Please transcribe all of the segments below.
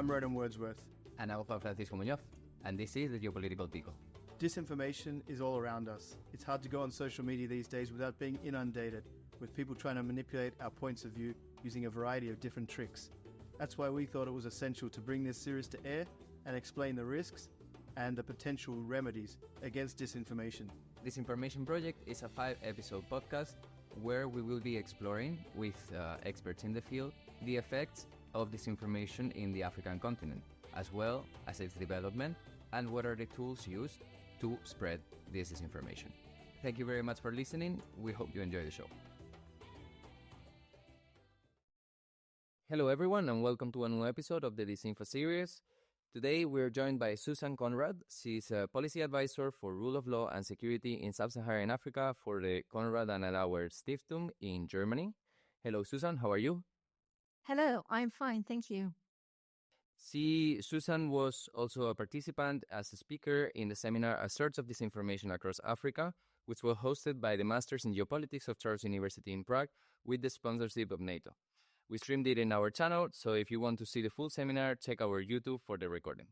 I'm Ronan Wordsworth. And I'm Juan Francisco Muñoz, and this is the Geopolitical Pickle. Disinformation is all around us. It's hard to go on social media these days without being inundated with people trying to manipulate our points of view using a variety of different tricks. That's why we thought it was essential to bring this series to air and explain the risks and the potential remedies against disinformation. Disinformation Project is a 5-episode podcast where we will be exploring, with experts in the field, the effects of disinformation in the African continent, as well as its development and what are the tools used to spread this disinformation. Thank you very much for listening. We hope you enjoy the show. Hello everyone, and welcome to a new episode of the Disinfo series. Today we're joined by Susan Conrad. She's a policy advisor for rule of law and security in Sub-Saharan Africa for the Konrad Adenauer Stiftung in Germany. Hello Susan, how are you? Hello, I'm fine, thank you. Susan was also a participant as a speaker in the seminar A Search of Disinformation Across Africa, which was hosted by the Masters in Geopolitics of Charles University in Prague with the sponsorship of NATO. We streamed it in our channel, so if you want to see the full seminar, check our YouTube for the recording.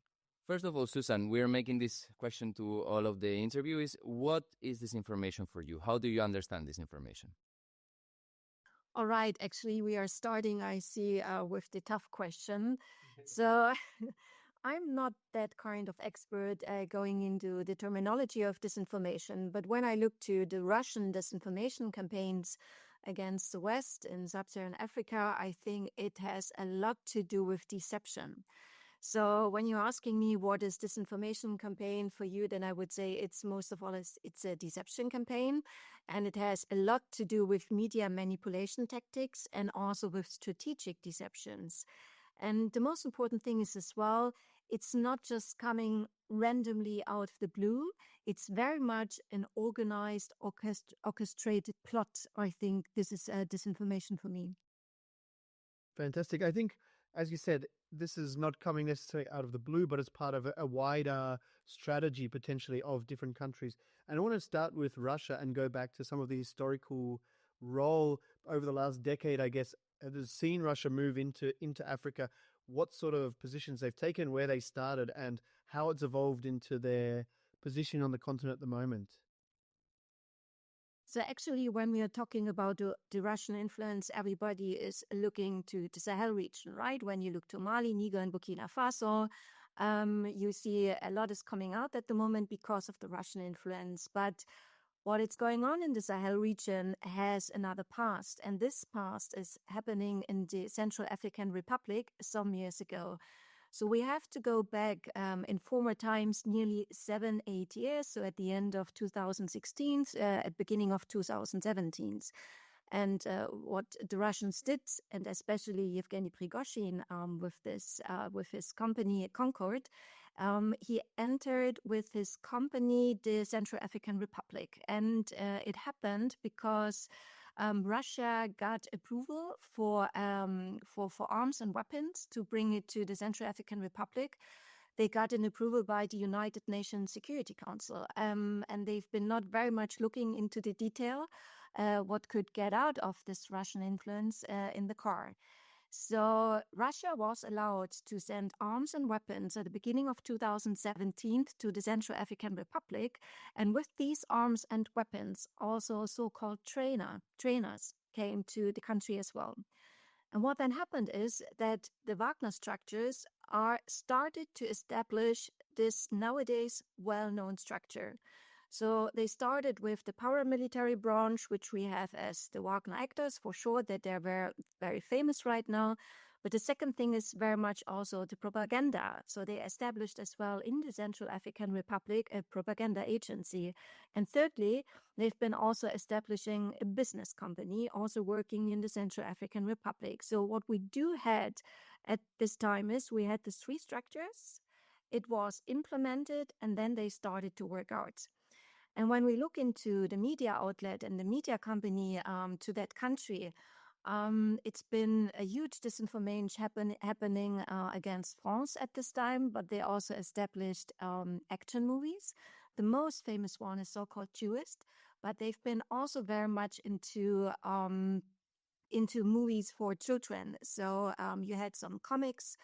First of all, Susan, we're making this question to all of the interviewees. What is disinformation for you? How do you understand disinformation? All right, actually, we are starting, I see, with the tough question. So I'm not that kind of expert going into the terminology of disinformation, but when I look to the Russian disinformation campaigns against the West in Sub-Saharan Africa, I think it has a lot to do with deception. So when you're asking me what is disinformation campaign for you, then I would say it's most of all it's a deception campaign, and it has a lot to do with media manipulation tactics and also with strategic deceptions. And the most important thing is as well, it's not just coming randomly out of the blue. It's very much an organized, orchestrated plot. I think this is disinformation for me. Fantastic. I think, as you said, this is not coming necessarily out of the blue, but it's part of a wider strategy potentially of different countries. And I want to start with Russia and go back to some of the historical role over the last decade, I guess, that has seen Russia move into Africa, what sort of positions they've taken, where they started, and how it's evolved into their position on the continent at the moment. So actually, when we are talking about the Russian influence, everybody is looking to the Sahel region, right? When you look to Mali, Niger, and Burkina Faso, you see a lot is coming out at the moment because of the Russian influence. But what is going on in the Sahel region has another past, and this past is happening in the Central African Republic some years ago. So we have to go back in former times, nearly 7-8 years. So at the end of 2016, at beginning of 2017. And what the Russians did, and especially Yevgeny Prigozhin with his company Concord, he entered with his company the Central African Republic. And it happened because Russia got approval for arms and weapons to bring it to the Central African Republic. They got an approval by the United Nations Security Council, and they've been not very much looking into the detail what could get out of this Russian influence in the car. So Russia was allowed to send arms and weapons at the beginning of 2017 to the Central African Republic. And with these arms and weapons, also so-called trainers came to the country as well. And what then happened is that the Wagner structures are started to establish this nowadays well-known structure. So they started with the paramilitary branch, which we have as the Wagner actors, for sure, that they're very, very famous right now. But the second thing is very much also the propaganda. So they established as well in the Central African Republic a propaganda agency. And thirdly, they've been also establishing a business company, also working in the Central African Republic. So what we do had at this time is we had the three structures. It was implemented, and then they started to work out. And when we look into the media outlet and the media company to that country, it's been a huge disinformation happening against France at this time, but they also established action movies. The most famous one is so-called Jewish, but they've been also very much into movies for children. So you had some comics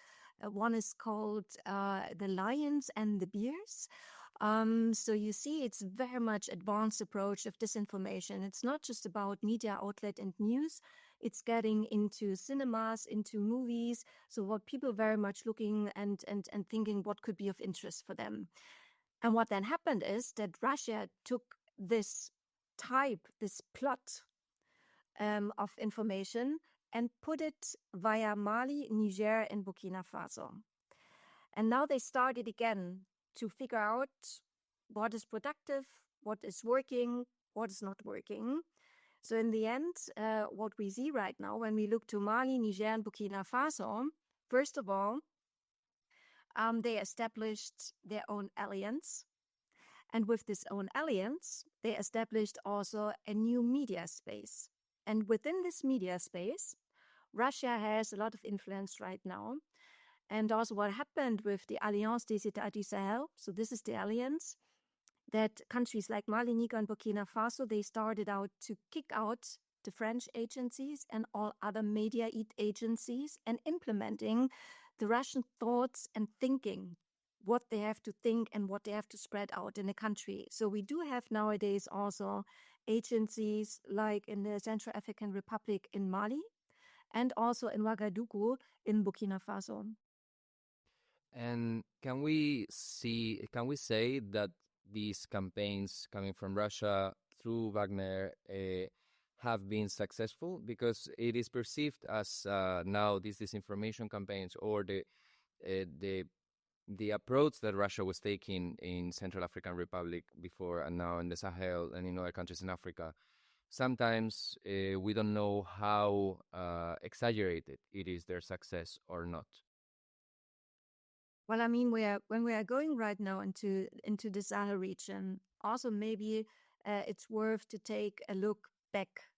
One is called The Lions and the Bears. So you see, it's very much advanced approach of disinformation. It's not just about media outlet and news. It's getting into cinemas, into movies. So what people very much looking and thinking what could be of interest for them. And what then happened is that Russia took this plot of information and put it via Mali, Niger, and Burkina Faso. And now they started again to figure out what is productive, what is working, what is not working. So in the end, what we see right now when we look to Mali, Niger, and Burkina Faso, first of all, they established their own alliance. And with this own alliance, they established also a new media space. And within this media space, Russia has a lot of influence right now. And also what happened with the Alliance des États du Sahel, so this is the alliance, that countries like Mali, Niger, and Burkina Faso, they started out to kick out the French agencies and all other media agencies and implementing the Russian thoughts and thinking, what they have to think and what they have to spread out in a country. So we do have nowadays also agencies like in the Central African Republic in Mali and also in Ouagadougou in Burkina Faso. And can we say that these campaigns coming from Russia through Wagner have been successful? Because it is perceived as now these disinformation campaigns or the approach that Russia was taking in Central African Republic before and now in the Sahel and in other countries in Africa. Sometimes we don't know how exaggerated it is, their success or not. Well, I mean, when we are going right now into the Sahel region, also maybe it's worth to take a look back.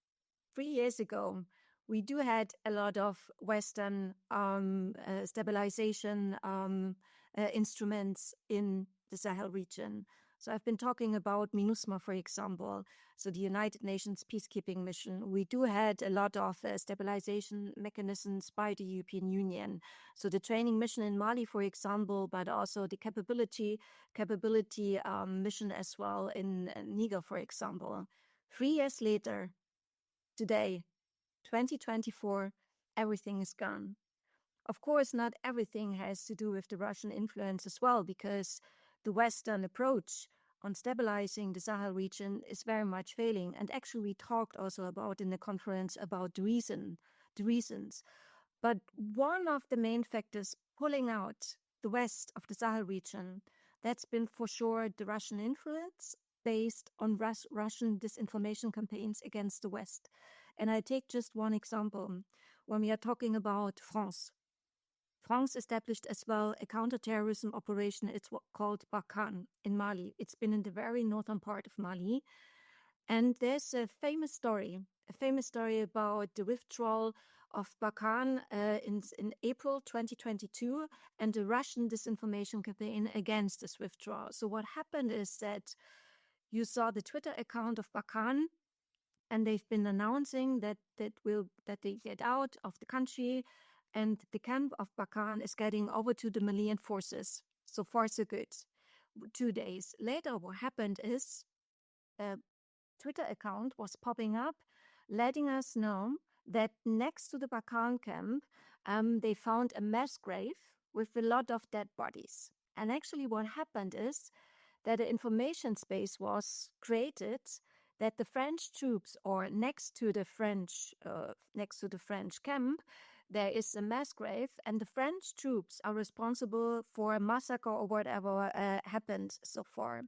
3 years ago, we do had a lot of Western stabilization instruments in the Sahel region. So I've been talking about MINUSMA, for example, so the United Nations peacekeeping mission. We do had a lot of stabilization mechanisms by the European Union. So the training mission in Mali, for example, but also the capability mission as well in Niger, for example. 3 years later, today, 2024, everything is gone. Of course, not everything has to do with the Russian influence as well, because the Western approach on stabilizing the Sahel region is very much failing. And actually, we talked also about in the conference about the reasons. But one of the main factors pulling out the west of the Sahel region, that's been for sure the Russian influence based on Russian disinformation campaigns against the West. And I take just one example. When we are talking about France established as well a counterterrorism operation. It's called Barkhane in Mali. It's been in the very northern part of Mali. And there's a famous story about the withdrawal of Barkhane in April 2022 and the Russian disinformation campaign against this withdrawal. So what happened is that you saw the Twitter account of Barkhane, and they've been announcing that they get out of the country, and the camp of Barkhane is getting over to the Malian forces. So far, so good. 2 days later, what happened is a Twitter account was popping up, letting us know that next to the Barkhane camp, they found a mass grave with a lot of dead bodies. And actually, what happened is that an information space was created that the French troops, or next to the French camp, there is a mass grave, and the French troops are responsible for a massacre or whatever happened so far.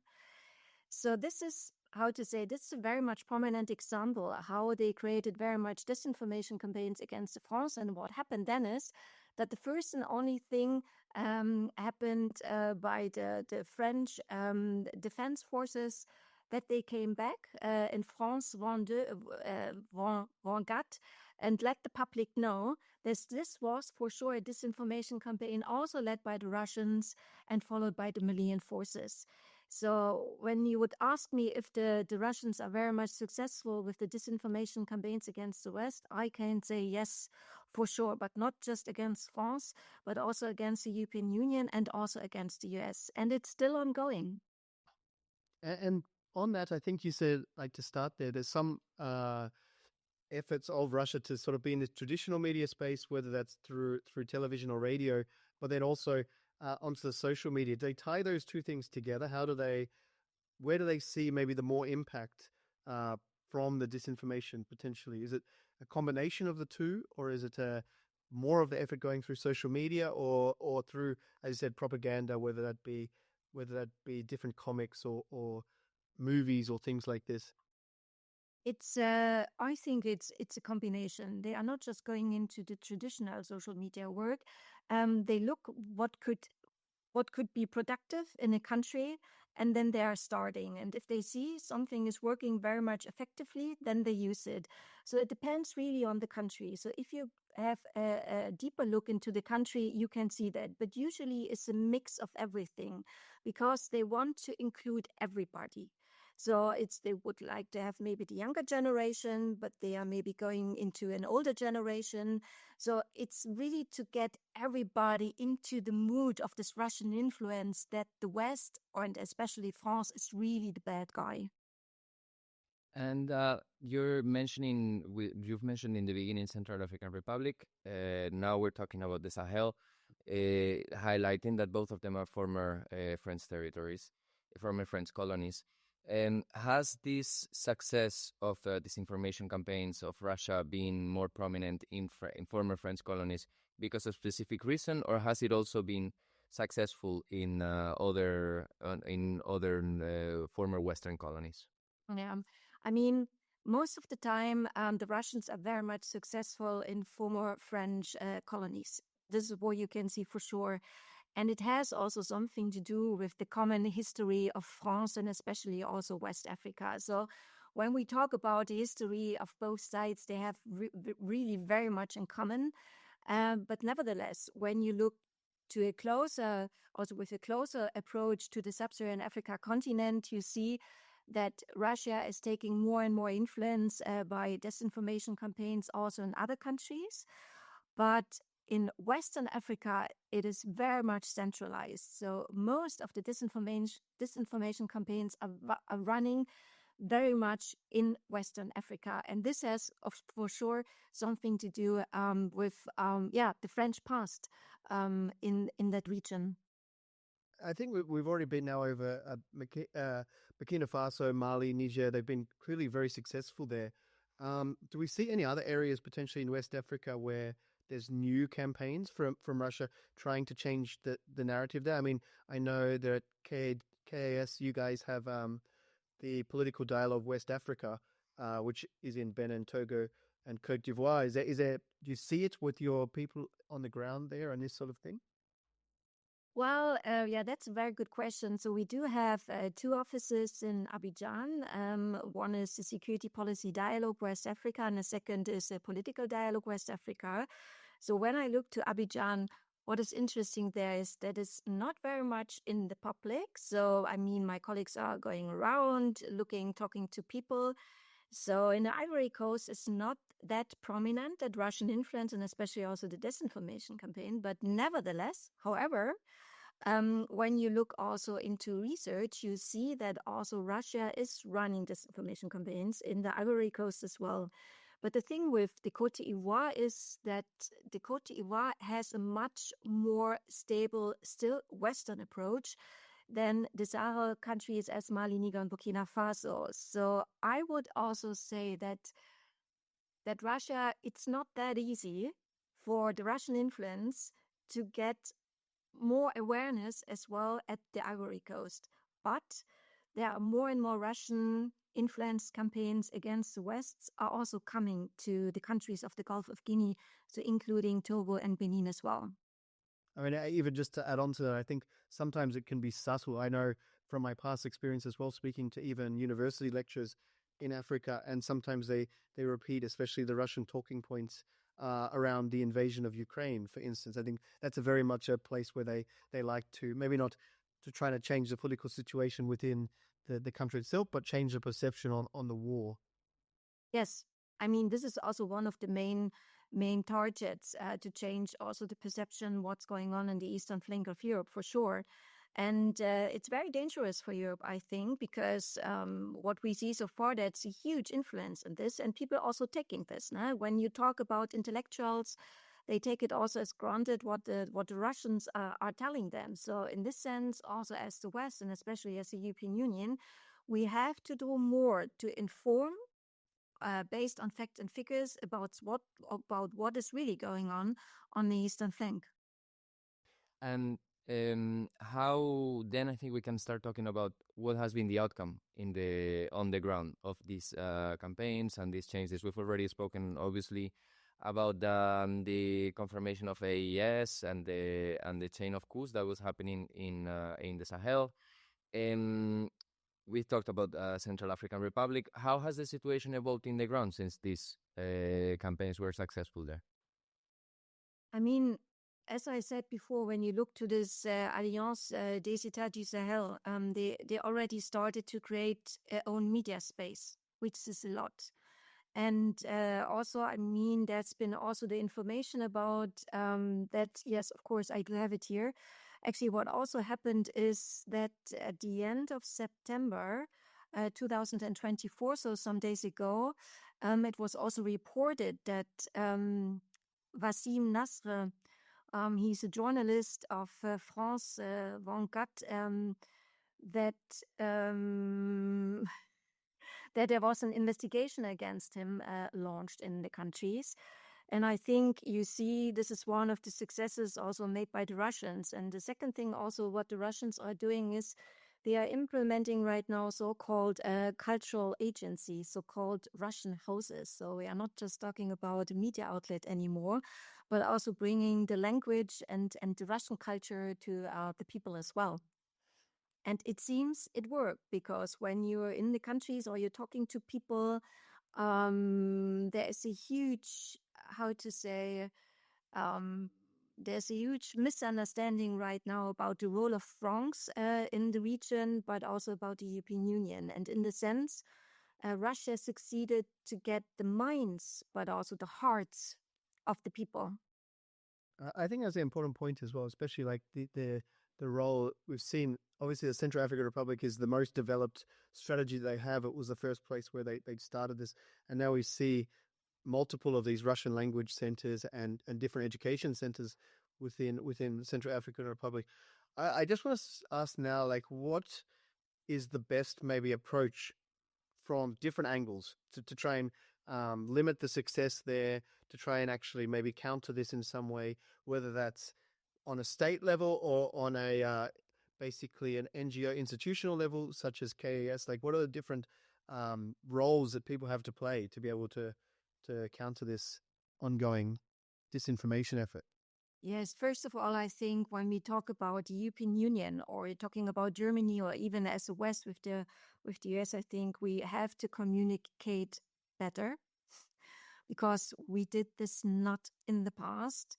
So this is this is a very much prominent example how they created very much disinformation campaigns against France. And what happened then is that the first and only thing happened by the French defense forces, that they came back in France 24 and let the public know that this was for sure a disinformation campaign also led by the Russians and followed by the Malian forces. So when you would ask me if the Russians are very much successful with the disinformation campaigns against the West, I can say yes, for sure, but not just against France, but also against the European Union and also against the US. And it's still ongoing. And on that, I think you said, like, to start there's some efforts of Russia to sort of be in the traditional media space, whether that's through television or radio, but then also onto the social media. Do they tie those two things together? Where do they see maybe the more impact from the disinformation potentially? Is it a combination of the two, or is it more of the effort going through social media, or through, as you said, propaganda, whether that be different comics or movies or things like this? I think it's a combination. They are not just going into the traditional social media work. They look what could be productive in a country, and then they are starting. And if they see something is working very much effectively, then they use it. So it depends really on the country. So if you have a deeper look into the country, you can see that. But usually it's a mix of everything because they want to include everybody. So they would like to have maybe the younger generation, but they are maybe going into an older generation. So it's really to get everybody into the mood of this Russian influence that the West, and especially France, is really the bad guy. And you've mentioned in the beginning Central African Republic. Now we're talking about the Sahel, highlighting that both of them are former French territories, former French colonies. Has this success of disinformation campaigns of Russia been more prominent in former French colonies because of specific reason, or has it also been successful in other former Western colonies? Yeah, I mean, most of the time, the Russians are very much successful in former French colonies. This is what you can see for sure. And it has also something to do with the common history of France and especially also West Africa. So when we talk about the history of both sides, they have really very much in common. But nevertheless, when you look to with a closer approach to the sub-Saharan Africa continent, you see that Russia is taking more and more influence by disinformation campaigns also in other countries. But in Western Africa, it is very much centralized. So most of the disinformation campaigns are running very much in Western Africa. And this has, for sure, something to do with the French past in that region. I think we've already been now over Burkina Faso, Mali, Niger. They've been clearly very successful there. Do we see any other areas potentially in West Africa where there's new campaigns from Russia trying to change the narrative there? I mean, I know that at KAS, you guys have the Political Dialogue West Africa, which is in Benin, Togo, and Cote d'Ivoire. Do you see it with your people on the ground there and this sort of thing? Well, that's a very good question. So we do have two offices in Abidjan. One is the Security Policy Dialogue West Africa, and the second is the Political Dialogue West Africa. So when I look to Abidjan, what is interesting there is that it's not very much in the public. So, I mean, my colleagues are going around, talking to people. So in the Ivory Coast, it's not that prominent, that Russian influence, and especially also the disinformation campaign. But nevertheless, however, when you look also into research, you see that also Russia is running disinformation campaigns in the Ivory Coast as well. But the thing with the Côte d'Ivoire is that the Côte d'Ivoire has a much more stable, still Western approach than the Sahel countries as Mali, Niger, and Burkina Faso. So I would also say that Russia, it's not that easy for the Russian influence to get more awareness as well at the Ivory Coast. But there are more and more Russian influence campaigns against the West are also coming to the countries of the Gulf of Guinea, so including Togo and Benin as well. I mean, even just to add on to that, I think sometimes it can be subtle. I know from my past experience as well, speaking to even university lecturers in Africa, and sometimes they repeat, especially the Russian talking points around the invasion of Ukraine, for instance. I think that's a very much a place where they like to, maybe not to try to change the political situation within the country itself, but change the perception on the war. Yes, I mean, this is also one of the main targets to change also the perception what's going on in the eastern flank of Europe for sure. And it's very dangerous for Europe, I think, because what we see so far, that's a huge influence in this, and people also taking this. No? When you talk about intellectuals, they take it also as granted what the Russians are telling them. So in this sense, also as the West and especially as the European Union, we have to do more to inform based on facts and figures about what is really going on the eastern flank. And how then I think we can start talking about what has been the outcome on the ground of these campaigns and these changes. We've already spoken, obviously, about the confirmation of AES and the chain of coups that was happening in the Sahel. We talked about Central African Republic. How has the situation evolved in the ground since these campaigns were successful there? I mean, as I said before, when you look to this Alliance des États du Sahel, they already started to create their own media space, which is a lot. And also, I mean, there's been also the information about that. Yes, of course, I do have it here. Actually, what also happened is that at the end of September 2024, so some days ago, it was also reported that Wassim Nasr, he's a journalist of France 24, that that there was an investigation against him launched in the countries. And I think you see this is one of the successes also made by the Russians. And the second thing also what the Russians are doing is they are implementing right now so-called cultural agencies, so-called Russian houses. So we are not just talking about a media outlet anymore, but also bringing the language and the Russian culture to the people as well. And it seems it worked because when you're in the countries or you're talking to people, there is a huge, how to say, there's a huge misunderstanding right now about the role of France in the region, but also about the European Union. And in the sense, Russia succeeded to get the minds, but also the hearts of the people. I think that's an important point as well, especially like the role we've seen. Obviously, the Central African Republic is the most developed strategy they have. It was the first place where they started this. And now we see multiple of these Russian language centers and different education centers within the Central African Republic. I just want to ask now, like, what is the best maybe approach from different angles to try and limit the success there, to try and actually maybe counter this in some way, whether that's on a state level or on a basically an NGO institutional level, such as KAS? Like, what are the different roles that people have to play to be able to counter this ongoing disinformation effort? Yes, first of all, I think when we talk about the European Union or talking about Germany or even as the West with the US, I think we have to communicate better because we did this not in the past.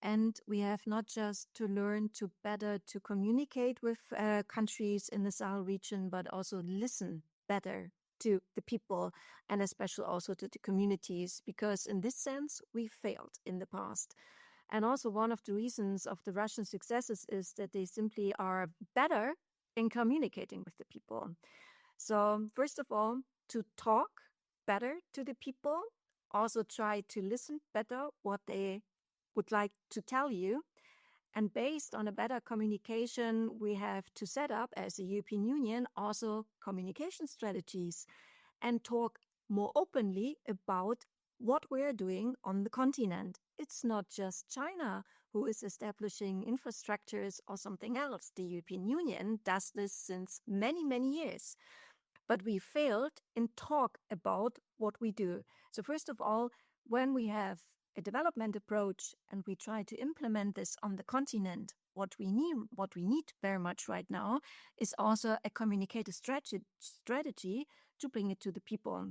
And we have not just to learn to better to communicate with countries in the Sahel region, but also listen better to the people and especially also to the communities, because in this sense, we failed in the past. And also one of the reasons of the Russian successes is that they simply are better in communicating with the people. So first of all, to talk better to the people, also try to listen better what they would like to tell you. And based on a better communication, we have to set up as a European Union also communication strategies and talk more openly about what we're doing on the continent. It's not just China who is establishing infrastructures or something else. The European Union does this since many, many years. But we failed in talk about what we do. So first of all, when we have a development approach and we try to implement this on the continent, what we need very much right now is also a communicative strategy to bring it to the people.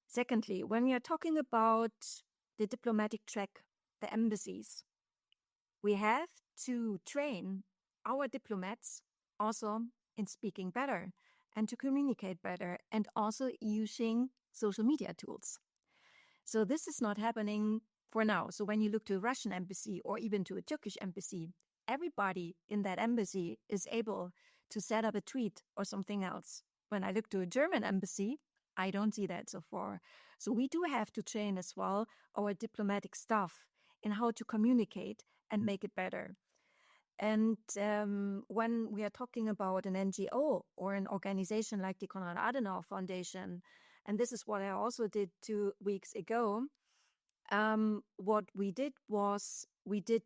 Secondly, when we are talking about the diplomatic track, the embassies, we have to train our diplomats also in speaking better and to communicate better and also using social media tools. So this is not happening for now. So when you look to a Russian embassy or even to a Turkish embassy, everybody in that embassy is able to set up a tweet or something else. When I look to a German embassy, I don't see that so far. So we do have to train as well our diplomatic staff in how to communicate and make it better. And when we are talking about an NGO or an organization like the Konrad Adenauer Foundation, and this is what I also did 2 weeks ago, what we did was we did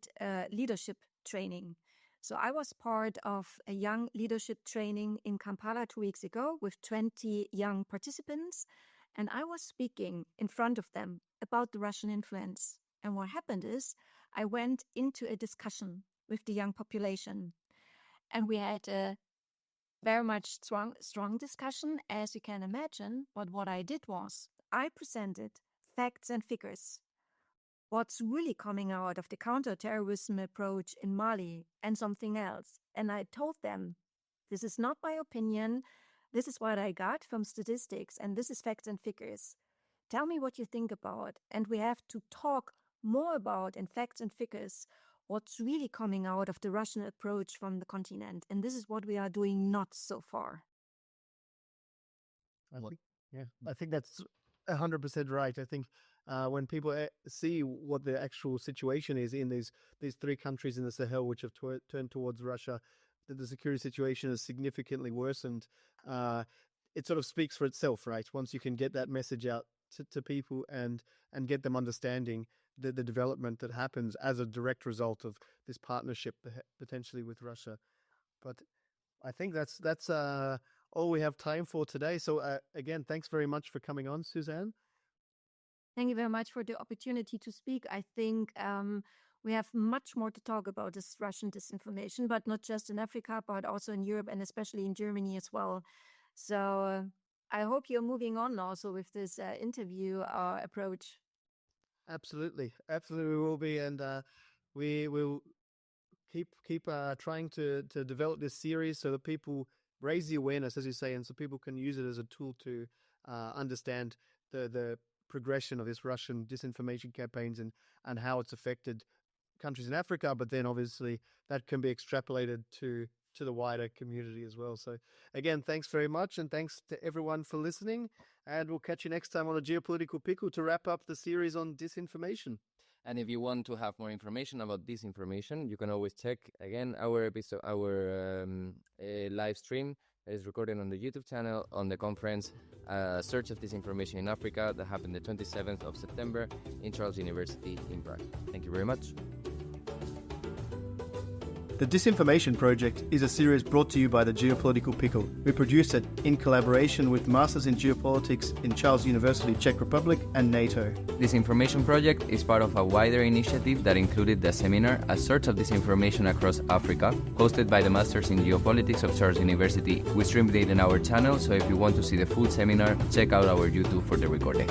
leadership training. So I was part of a young leadership training in Kampala 2 weeks ago with 20 young participants. And I was speaking in front of them about the Russian influence. And what happened is I went into a discussion with the young population. And we had a very much strong discussion, as you can imagine. But what I did was I presented facts and figures. What's really coming out of the counterterrorism approach in Mali and something else. And I told them, this is not my opinion. This is what I got from statistics, and this is facts and figures. Tell me what you think about. And we have to talk more about, in facts and figures, what's really coming out of the Russian approach from the continent. And this is what we are doing not so far. I think that's 100% right. I think when people see what the actual situation is in these 3 countries in the Sahel, which have turned towards Russia, that the security situation is significantly worsened, it sort of speaks for itself, right? Once you can get that message out to people and get them understanding the development that happens as a direct result of this partnership potentially with Russia. But I think that's all we have time for today. So again, thanks very much for coming on, Suzanne. Thank you very much for the opportunity to speak. I think we have much more to talk about this Russian disinformation, but not just in Africa, but also in Europe and especially in Germany as well. So I hope you're moving on also with this interview approach. Absolutely we will be, and we will keep trying to develop this series so that people raise the awareness, as you say, and so people can use it as a tool to understand the progression of this Russian disinformation campaigns and how it's affected countries in Africa, but then obviously that can be extrapolated to the wider community as well. So again, thanks very much, and thanks to everyone for listening, and we'll catch you next time on a Geopolitical Pickle to wrap up the series on disinformation. And if you want to have more information about disinformation, you can always check again our episode, our live stream that is recorded on the YouTube channel on the conference Search of Disinformation in Africa that happened the 27th of September in Charles University in Prague. Thank you very much. The Disinformation Project is a series brought to you by the Geopolitical Pickle. We produce it in collaboration with Masters in Geopolitics in Charles University, Czech Republic and NATO. Disinformation Project is part of a wider initiative that included the seminar A Search of Disinformation Across Africa, hosted by the Masters in Geopolitics of Charles University. We streamed it in our channel, so if you want to see the full seminar, check out our YouTube for the recording.